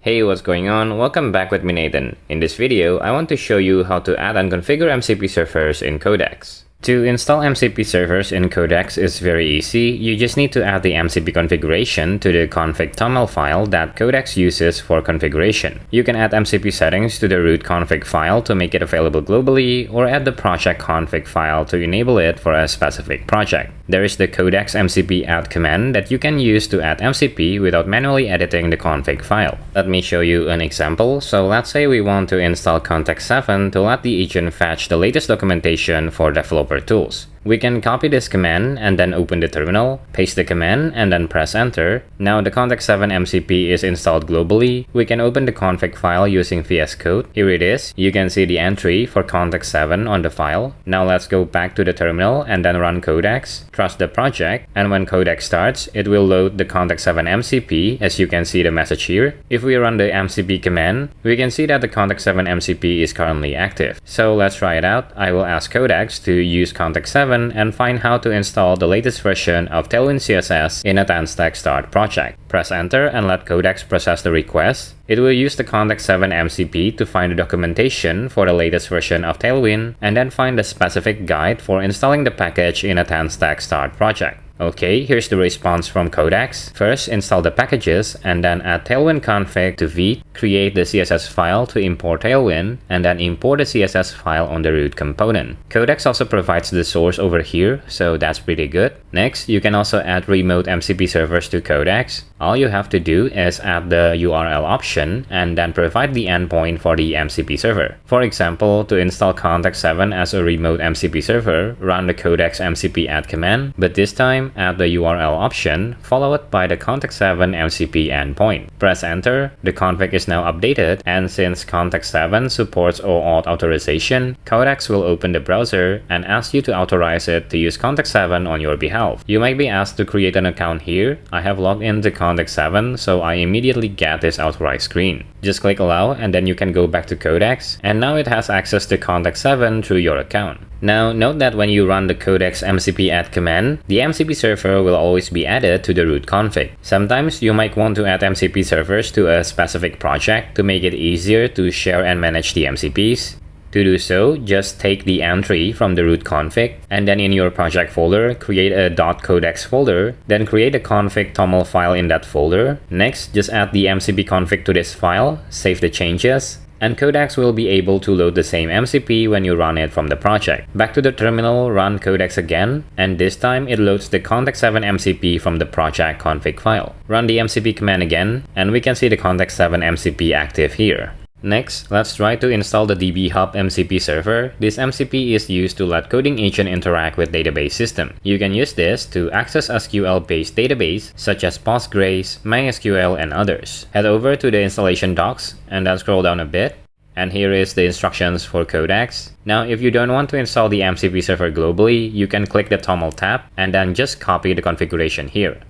Hey, what's going on? Welcome back with me, Nathan. In this video, I want to show you how to add and configure MCP servers in Codex. To install MCP servers in Codex is very easy. You just need to add the MCP configuration to the config.toml file that Codex uses for configuration. You can add MCP settings to the root config file to make it available globally, or add the project config file to enable it for a specific project. There is the Codex MCP add command that you can use to add MCP without manually editing the config file. Let me show you an example. So let's say we want to install Context7 to let the agent fetch the latest documentation for developer tools. We can copy this command and then open the terminal, paste the command, and then press enter. Now the Context7 MCP is installed globally. We can open the config file using VS Code. Here it is. You can see the entry for Context7 on the file. Now let's go back to the terminal and then run Codex. Trust the project, and when Codex starts, it will load the Context7 MCP, as you can see the message here. If we run the MCP command, we can see that the Context7 MCP is currently active. So let's try it out. I will ask Codex to use Context7 and find how to install the latest version of Tailwind CSS in a Tanstack Start project. Press enter and let Codex process the request. It will use the Context7 MCP to find the documentation for the latest version of Tailwind and then find the specific guide for installing the package in a Tanstack Start project. Okay, here's the response from Codex. First, install the packages and then add Tailwind config to v, create the CSS file to import Tailwind, and then import the CSS file on the root component. Codex also provides the source over here, so that's pretty good. Next, you can also add remote MCP servers to Codex. All you have to do is add the URL option and then provide the endpoint for the MCP server. For example, to install Context7 as a remote MCP server, run the Codex MCP add command, but this time add the URL option followed by the Context7 MCP endpoint. Press enter. The config is now updated, and since Context7 supports OAuth authorization, Codex will open the browser and ask you to authorize it to use Context7 on your behalf. You might be asked to create an account here. I have logged into Context7, so I immediately get this authorize screen. Just click allow and then you can go back to Codex, and now it has access to Context7 through your account. Now note that when you run the Codex MCP add command, the MCP server will always be added to the root config. Sometimes you might want to add MCP servers to a specific project to make it easier to share and manage the MCPs. To do so, just take the entry from the root config and then in your project folder, create a .codex folder, then create a config.toml file in that folder. Next, just add the MCP config to this file, save the changes, and Codex will be able to load the same MCP when you run it from the project. Back to the terminal, run Codex again, and this time it loads the Context7 MCP from the project config file. Run the MCP command again, and we can see the Context7 MCP active here. Next, let's try to install the DBHub MCP server. This MCP is used to let coding agent interact with database system. You can use this to access SQL-based database such as Postgres, MySQL, and others. Head over to the installation docs and then scroll down a bit. And here is the instructions for Codex. Now, if you don't want to install the MCP server globally, you can click the TOML tab and then just copy the configuration here.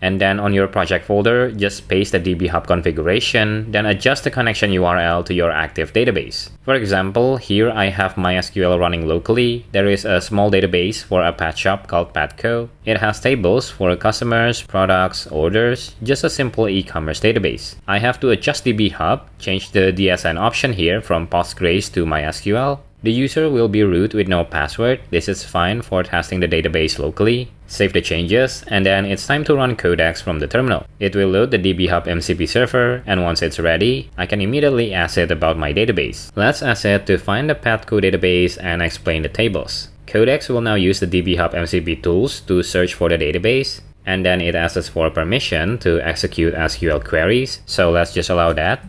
And then on your project folder, just paste the DBHub configuration, then adjust the connection URL to your active database. For example, here I have MySQL running locally. There is a small database for a pet shop called Petco. It has tables for customers, products, orders, just a simple e-commerce database. I have to adjust DBHub, change the DSN option here from Postgres to MySQL. The user will be root with no password. This is fine for testing the database locally. Save the changes, and then it's time to run Codex from the terminal. It will load the DBHub MCP server, and once it's ready, I can immediately ask it about my database. Let's ask it to find the Petco database and explain the tables. Codex will now use the DBHub MCP tools to search for the database, and then it asks for permission to execute SQL queries, so let's just allow that.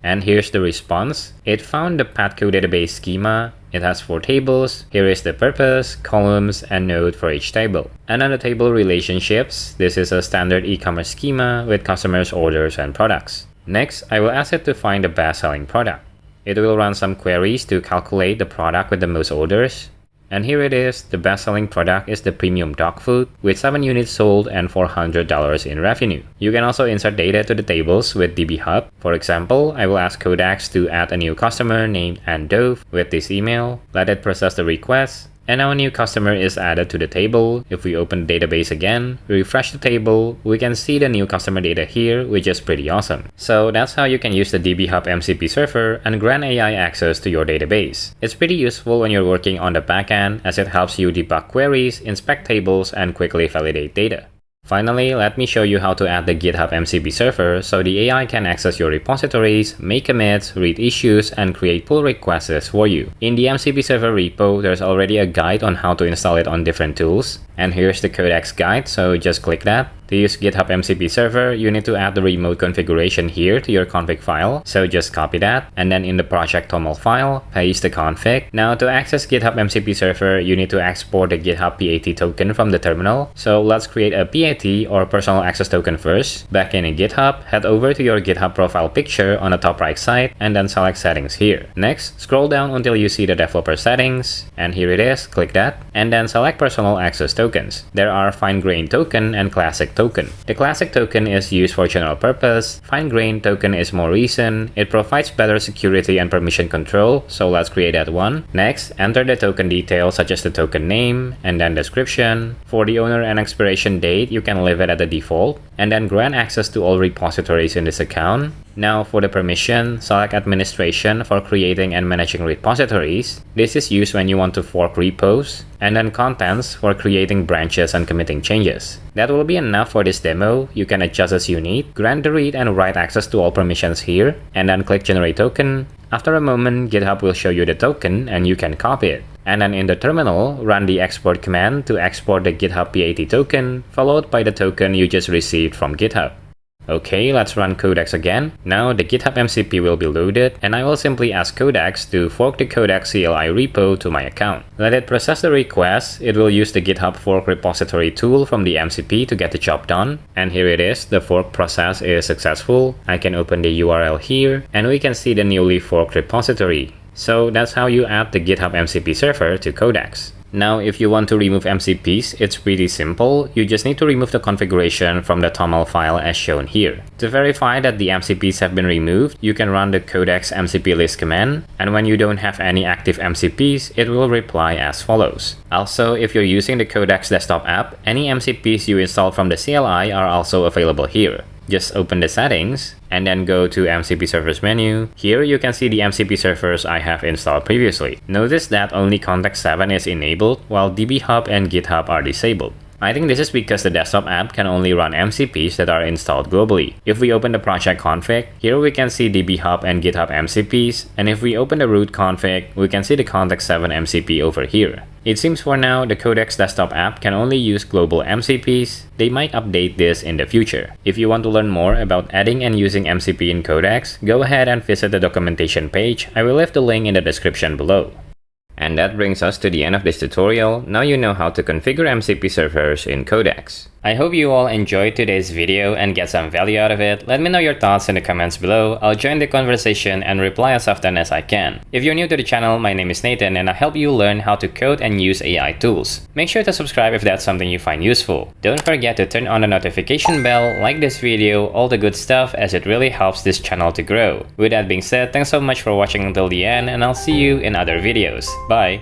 And here's the response. It found the Petco database schema. It has 4 tables. Here is the purpose, columns, and node for each table. And on the table relationships, this is a standard e-commerce schema with customers, orders, and products. Next, I will ask it to find the best-selling product. It will run some queries to calculate the product with the most orders. And here it is. The best-selling product is the premium dog food with 7 units sold and $400 in revenue. You can also insert data to the tables with DBHub. For example, I will ask Codex to add a new customer named Anne Dove with this email. Let it process the request. and now a new customer is added to the table. If we open the database again, refresh the table, we can see the new customer data here, which is pretty awesome. So that's how you can use the DBHub MCP server and grant AI access to your database. It's pretty useful when you're working on the backend, as it helps you debug queries, inspect tables, and quickly validate data. Finally, let me show you how to add the GitHub MCP server so the AI can access your repositories, make commits, read issues, and create pull requests for you. In the MCP server repo, there's already a guide on how to install it on different tools. And here's the Codex guide, so just click that. To use GitHub MCP server, you need to add the remote configuration here to your config file, so just copy that, and then in the project toml file, paste the config. Now to access GitHub MCP server, you need to export the GitHub PAT token from the terminal, so let's create a PAT or personal access token first. Back in GitHub, head over to your GitHub profile picture on the top right side, and then select settings here. Next, scroll down until you see the developer settings, and here it is, click that, and then select personal access tokens. There are fine-grained token and classic token. The classic token is used for general purpose. Fine-grained token is more recent. It provides better security and permission control, so let's create that one. Next, enter the token details such as the token name and then description. For the owner and expiration date, you can leave it at the default, and then grant access to all repositories in this account. Now for the permission, select administration for creating and managing repositories. This is used when you want to fork repos, and then contents for creating branches and committing changes. That will be enough for this demo. You can adjust as you need. Grant the read and write access to all permissions here, and then click generate token. After a moment, GitHub will show you the token and you can copy it. And then in the terminal, run the export command to export the GitHub PAT token, followed by the token you just received from GitHub. Okay, let's run Codex again. Now the GitHub MCP will be loaded, and I will simply ask Codex to fork the Codex CLI repo to my account. Let it process the request. It will use the GitHub fork repository tool from the MCP to get the job done. And here it is, the fork process is successful. I can open the URL here, and we can see the newly forked repository. So that's how you add the GitHub MCP server to Codex. Now, if you want to remove MCPs, it's pretty simple. You just need to remove the configuration from the toml file as shown here. To verify that the MCPs have been removed, you can run the Codex MCP list command, and when you don't have any active MCPs, it will reply as follows. Also, if you're using the Codex Desktop App, any MCPs you installed from the CLI are also available here. Just open the settings and then go to MCP servers menu. Here you can see the MCP servers I have installed previously. Notice that only Context7 is enabled while DBHub and GitHub are disabled. I think this is because the desktop app can only run MCPs that are installed globally. If we open the project config, here we can see DBHub and GitHub MCPs, and if we open the root config, we can see the Context7 MCP over here. It seems for now, the Codex Desktop App can only use global MCPs. They might update this in the future. If you want to learn more about adding and using MCP in Codex, go ahead and visit the documentation page. I will leave the link in the description below. And that brings us to the end of this tutorial. Now you know how to configure MCP servers in Codex. I hope you all enjoyed today's video and get some value out of it. Let me know your thoughts in the comments below. I'll join the conversation and reply as often as I can. If you're new to the channel, my name is Nathan and I help you learn how to code and use AI tools. Make sure to subscribe if that's something you find useful. Don't forget to turn on the notification bell, like this video, all the good stuff, as it really helps this channel to grow. With that being said, thanks so much for watching until the end, and I'll see you in other videos. Bye!